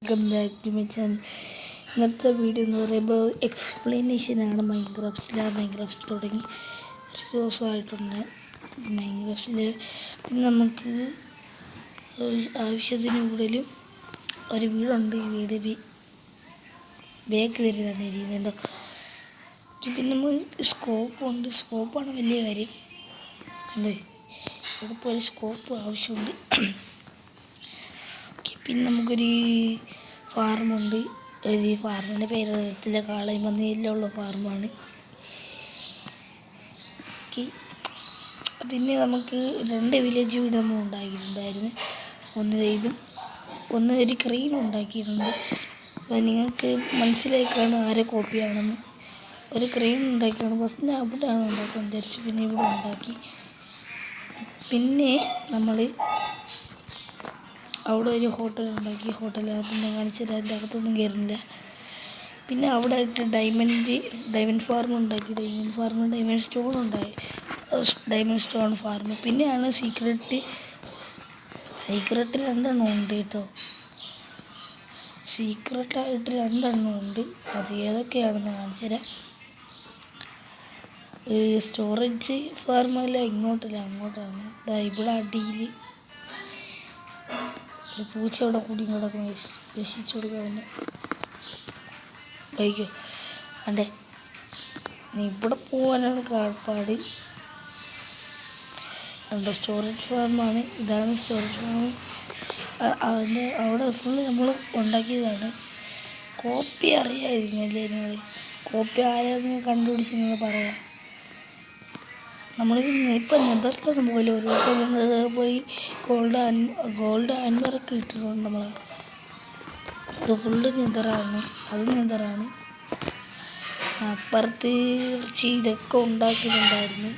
Welcome back to my channel. ഇന്നത്തെ video എന്ന് പറയുമ്പോൾ എക്സ്പ്ലനേഷനാണ്. മൈൻക്രാഫ്റ്റ് തുടങ്ങി കുറച്ച് ദിവസമായിട്ടുണ്ട്. മൈൻക്രാഫ്റ്റിൽ പിന്നെ നമുക്ക് ആവശ്യത്തിന് കൂടുതലും ഒരു വീടുണ്ട്. ഈ വീട് ബേക്ക് തരുന്നതാണ് ഇരിക്കുന്നത്. പിന്നെ നമ്മൾ സ്കോപ്പാണ് വലിയ കാര്യം. ഇവിടെ പോലെ സ്കോപ്പ് ആവശ്യമുണ്ട്. പിന്നെ നമുക്കൊരു ഫാർമുണ്ട്. ഈ ഫാർമിൻ്റെ പേരത്തിലെ കാളയമന്നയിലുള്ള ഫാർമാണ്. പിന്നെ നമുക്ക് 2 വില്ലേജ് വീട് നമ്മൾ ഉണ്ടാക്കിയിട്ടുണ്ടായിരുന്നു. ഒന്ന് ഒരു ക്രെയിൻ ഉണ്ടാക്കിയിട്ടുണ്ട്. അപ്പോൾ നിങ്ങൾക്ക് മനസ്സിലാക്കാണ് ആരെ കോപ്പിയാണെന്ന്. ഒരു ക്രെയിൻ ഉണ്ടാക്കിയാണ്. ഫസ്റ്റ് ഞാൻ അവിടെയാണ് ഉണ്ടാക്കാൻ വിചാരിച്ചു. പിന്നെ ഇവിടെ ഉണ്ടാക്കി. പിന്നെ നമ്മൾ അവിടെ ഒരു ഹോട്ടൽ ഉണ്ടാക്കി. ഹോട്ടലകത്തൊന്നും കാണിച്ചില്ല, അതിൻ്റെ അകത്തൊന്നും കയറുന്നില്ല. പിന്നെ അവിടെ ആയിട്ട് ഡയമണ്ട് ഫാർം ഉണ്ടാക്കി. ഡയമണ്ട് സ്റ്റോൺ ഉണ്ടായി. Diamond stone farm. പിന്നെയാണ് സീക്രട്ട് 2 ഉണ്ട് കേട്ടോ. സീക്രട്ടായിട്ട് 2 ഉണ്ട്. അത് ഏതൊക്കെയാണെന്ന് കാണിച്ചു തരാം. സ്റ്റോറേജ് ഫാർമല്ല, അങ്ങോട്ടാണ്. ഇവിടെ അടിയിൽ ഒരു പൂച്ച ഇവിടെ കൂടി കിടക്കുന്ന രക്ഷിച്ചു കൊടുക്കാൻ വൈകോ അണ്ടേ. ഇവിടെ പോകാനാണ് കാഴ്പാട്. സ്റ്റോറേജ് ഫാർമാണ്. ഇതാണ് സ്റ്റോറേജ് ഫാം. അവിടെ ഫുള്ള് നമ്മൾ ഉണ്ടാക്കിയതാണ്. കോപ്പി അറിയാമായിരിക്കുമല്ലേ നിങ്ങൾ? കോപ്പി ആരാന്ന് കണ്ടുപിടിച്ചെന്ന് പറയാം. നമ്മൾ ഇപ്പം നെതറിലൊന്നും പോയില്ല. പോയി ഗോൾഡ് അൻവറൊക്കെ ഇട്ടിട്ടുണ്ട് നമ്മൾ. അത് ഫുള്ള് നെതറാണ്. അപ്പുറത്ത് കുറച്ച് ഇതൊക്കെ ഉണ്ടാക്കിയിട്ടുണ്ടായിരുന്നു.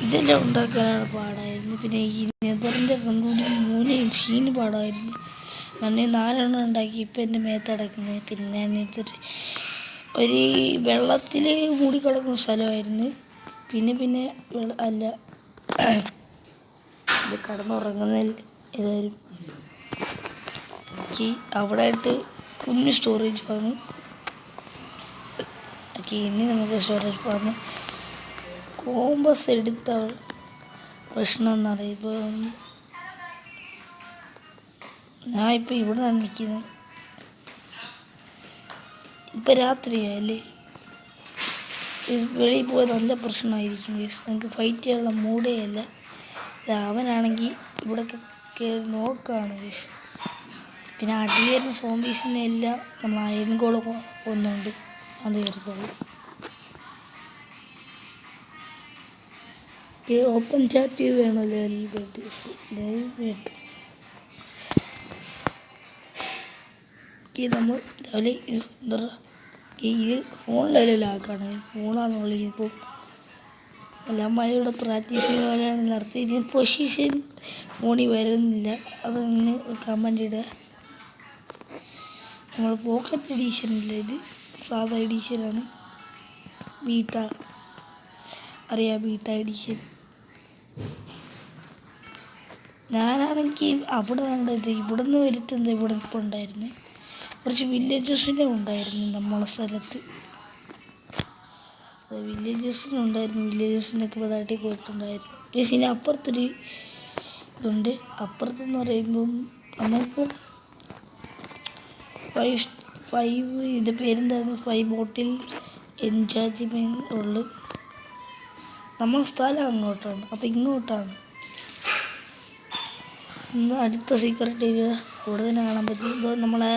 ഇതെല്ലാം ഉണ്ടാക്കാനാണ് പാടായിരുന്നു. പിന്നെ ഈ നെതറിൻ്റെ കണ്ടുകൂടി 3 ഷീന് പാടായിരുന്നു. അങ്ങനെ 4 ഉണ്ടാക്കി. ഇപ്പം എൻ്റെ മേത്തടക്കുന്നത്. പിന്നെ ഞാനിതൊരു വെള്ളത്തിൽ മൂടിക്കിടക്കുന്ന സ്ഥലമായിരുന്നു. പിന്നെ അല്ല, ഇത് കടന്നുറങ്ങുന്നതിൽ ഏതായാലും അവിടെ ആയിട്ട് കുഞ്ഞ് സ്റ്റോറേജ് ഫാം. ഇനി നമുക്ക് സ്റ്റോറേജ് ഫാം കോമ്പസ് എടുത്ത പ്രശ്നം എന്നറിയുമ്പോൾ ഞാൻ ഇപ്പം ഇവിടെ നിന്നാണ് നിൽക്കുന്നത്. ഇപ്പം രാത്രിയായല്ലേ. വെളിയിൽ പോയത് നല്ല പ്രശ്നമായിരിക്കും. നമുക്ക് ഫൈറ്റ് ചെയ്യാനുള്ള മൂഡേ അല്ല. അവനാണെങ്കിൽ ഇവിടെയൊക്കെ കയറി നോക്കുകയാണ്. പിന്നെ അടിയേറുന്ന സോംബീസിനെ എല്ലാം നമ്മൾ അയൻകോള് ഒന്നുണ്ട് അത് കയറത്തുള്ളൂ. ഓപ്പൺ ചാറ്റ് വേണമല്ലോ ലൈവ്. നമ്മൾ രാവിലെ ഇത് ഫോണിലല്ലോ ലാക്കാണ്. ഫോണാണ് ഇപ്പോൾ എല്ലാമാരുടെ പ്രാക്ടീസ് പോലെയാണ് നടത്തി. പൊസിഷൻ ഫോണിൽ വരുന്നില്ല. അതങ്ങനെ കമൻ്റ് ഇടുക. നമ്മൾ പോക്കറ്റ് എഡീഷനില്ല, ഇത് സാധാ എഡീഷനാണ്. Beta edition. ഞാനാണെങ്കിൽ അവിടെ കണ്ടത് ഇവിടെ നിന്ന് വരുത്തുന്നത്. ഇവിടെ ഇപ്പോൾ ഉണ്ടായിരുന്നു കുറച്ച് വില്ലേജസിനെ ഉണ്ടായിരുന്നു നമ്മളെ സ്ഥലത്ത്. വില്ലേജസിനൊക്കെ പതാട്ടി പോയിട്ടുണ്ടായിരുന്നു. പക്ഷേ ഇനി അപ്പുറത്തൊരു ഇതുണ്ട്. അപ്പുറത്തെന്ന് പറയുമ്പം നമ്മളിപ്പോൾ 5 ഇതിൻ്റെ പേരെന്താണ്, 5 ബോട്ടിൽ എൻചാർജ്മെൻ്റ് ഉള്ളു. നമ്മളെ സ്ഥലം അങ്ങോട്ടാണ്. അപ്പോൾ ഇങ്ങോട്ടാണ് അടുത്ത സീക്രട്ട് ഏരിയ. അവിടെ തന്നെ കാണാൻ പറ്റും. ഇപ്പോൾ നമ്മളെ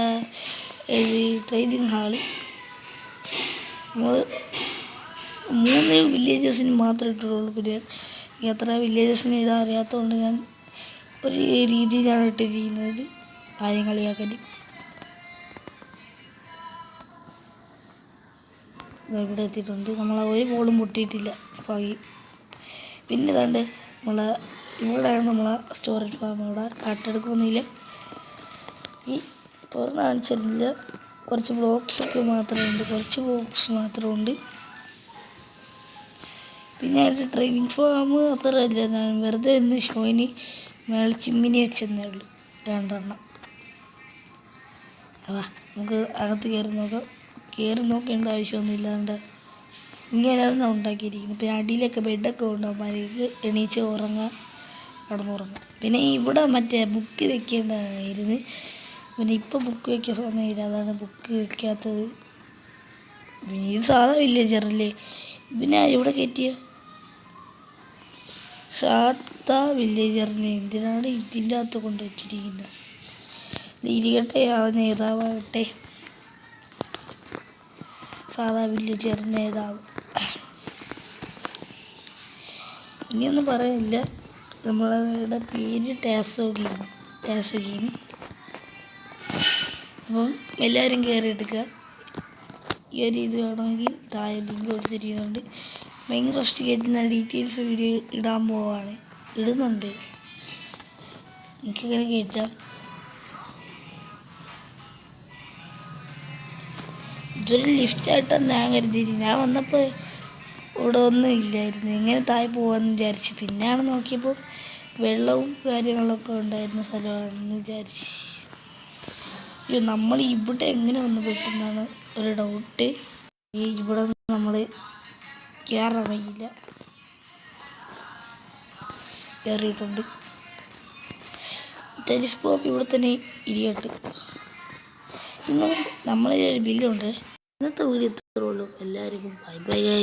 ട്രെയിനിങ് ഹാള്. നമ്മൾ 3 വില്ലേജസിന് മാത്രമേ ഇട്ടിട്ടുള്ളൂ. പിന്നെ എത്ര വില്ലേജസിന് ഇടാൻ അറിയാത്തതുകൊണ്ട് ഞാൻ ഒരു രീതിയിലാണ് ഇട്ടിരിക്കുന്നത്. ആരെയും കളിയാക്കല്. ഇവിടെ എത്തിയിട്ടുണ്ട്. നമ്മൾ ഒരു ബോളും പൊട്ടിയിട്ടില്ല. പിന്നെ ഇതാണ്ട് ഇവിടെയാണ് നമ്മളെ സ്റ്റോറേജ് ഫാം. അവിടെ കാട്ടെടുക്കൊന്നുമില്ല. ഈ തുറന്ന് കാണിച്ചിരുന്നില്ല. കുറച്ച് ബ്ലോക്സ് മാത്രമുണ്ട്. പിന്നെ അതിൻ്റെ ട്രെയിനിങ് ഫാം അത്രയല്ല. ഞാൻ വെറുതെ ഒന്ന് ഷോയിന് ചിമ്മിനി വെച്ചെന്നേ ഉള്ളൂ. 2 എണ്ണം. വാ നമുക്ക് അകത്ത് കയറി നോക്കേണ്ട ആവശ്യമൊന്നും ഇല്ലാണ്ട് ഇങ്ങനെയാണ് ഉണ്ടാക്കിയിരിക്കുന്നത്. പിന്നെ അടിയിലൊക്കെ ബെഡൊക്കെ ഉണ്ടാവും, മരക്ക് എണീച്ച് ഉറങ്ങാൻ കിടന്നുറങ്ങും. പിന്നെ ഇവിടെ മറ്റേ ബുക്ക് വെക്കേണ്ടതായിരുന്നു, പിന്നെ ഇപ്പം ബുക്ക് വയ്ക്കാൻ സമയമില്ല, അതാണ് ബുക്ക് വെക്കാത്തത്. പിന്നെ ഇത് സാധാ വില്ലേജറല്ലേ, പിന്നെ ഇവിടെ കയറ്റിയ സാധാ വില്ലേജറിനെ എന്തിനാണ് ഇതിൻ്റെ അകത്ത് കൊണ്ട് വെച്ചിരിക്കുന്നത്? ഇരിക്കട്ടെ, ആ നേതാവാകട്ടെ, സാധാ വില്ലേജർ നേതാവ്. ഇനിയൊന്നും പറയാനില്ല. നമ്മളുടെ പേര് ടാസോഗിയാണ്. അപ്പം എല്ലാവരും കയറി എടുക്കുക. ഈ ഒരു ഇത് വേണമെങ്കിൽ താഴെ ലിങ്ക് കൊടുത്തിരിക്കുന്നുണ്ട്. ഭയങ്കര ഫസ്റ്റ് കയറ്റുന്ന ഡീറ്റെയിൽസ് വീഡിയോ ഇടുന്നുണ്ട്. എനിക്കിങ്ങനെ കയറ്റാം. ഇതൊരു ലിഫ്റ്റായിട്ടാണ് ഞാൻ കരുതിയിട്ട്. ഞാൻ വന്നപ്പോൾ ഇവിടെ ഒന്നും ഇല്ലായിരുന്നു, എങ്ങനെ താഴെ പോകാമെന്ന് വിചാരിച്ചു. പിന്നെയാണ് നോക്കിയപ്പോൾ വെള്ളവും കാര്യങ്ങളൊക്കെ ഉണ്ടായിരുന്ന സ്ഥലമാണെന്ന് വിചാരിച്ചു. അയ്യോ, നമ്മൾ ഇവിടെ എങ്ങനെ വന്ന് പെട്ടെന്നാണ് ഒരു ഡൗട്ട്. ഇവിടെ നമ്മൾ കയറാൻ വയ്യില്ല, കയറിയിട്ടുണ്ട്. ടെലിസ്കോപ്പ് ഇവിടെ തന്നെ ഇരിക്കട്ടെ. ഇന്ന് നമ്മളൊരു ബില്ലുണ്ട്. ഇന്നത്തെ വീഡിയോ ഇത്രേ ഉള്ളൂ. എല്ലാവർക്കും ബൈ ബൈ.